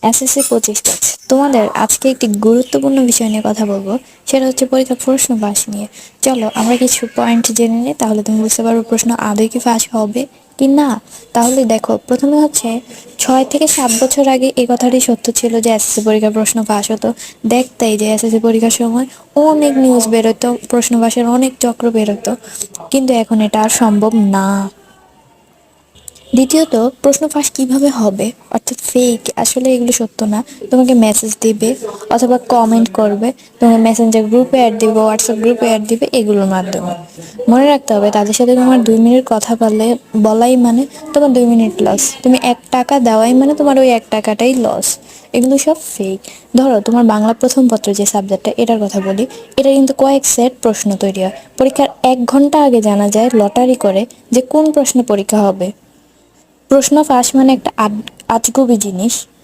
SSC 25 batch তোমাদের আজকে একটি গুরুত্বপূর্ণ বিষয় নিয়ে কথা বলবো। সেটা হচ্ছে পরীক্ষার প্রশ্ন ফাঁস নিয়ে। চলো আমরা কিছু পয়েন্ট জেনে নিই, তাহলে তুমি বুঝতে পারবে প্রশ্ন আদৌ কি ফাঁস হবে কি না। তাহলে দেখো, প্রথমে হচ্ছে 6 থেকে 7 বছর আগে এই কথাটি সত্য ছিল যে এসএসসি পরীক্ষার প্রশ্ন ফাঁস হতো। দেখতেই যে এসএসসি পরীক্ষার সময় অনেক নিউজ বেরোতো, প্রশ্ন ফাঁসের অনেক চক্র বেরোতো, কিন্তু এখন এটা আর সম্ভব না। দ্বিতীয়ত, প্রশ্ন ফাঁস কিভাবে হবে, অর্থাৎ ফেক, আসলে এগুলো সত্য না। তোমাকে মেসেজ দিবে অথবা কমেন্ট করবে, তোমাকে মেসেঞ্জার গ্রুপে অ্যাড দিবে, হোয়াটসঅ্যাপ গ্রুপে অ্যাড দিবে, এগুলোর মাধ্যমে। মনে রাখতে হবে, তাদের সাথে তোমার 2 মিনিট কথা বলাই মানে তোমার 2 মিনিট লস, তুমি 1 টাকা দেওয়াই মানে তোমার ওই 1 টাকাটাই লস। এগুলো সব ফেক। ধরো তোমার বাংলা প্রথম পত্র যে সাবজেক্টটা, এটার কথা বলি। এটা কিন্তু কয়েক সেট প্রশ্ন তৈরি হয়, পরীক্ষার 1 ঘন্টা আগে জানা যায় লটারি করে যে কোন প্রশ্নে পরীক্ষা হবে। প্রশ্ন ফাঁস মানে একটা আজগুবি জিনিস।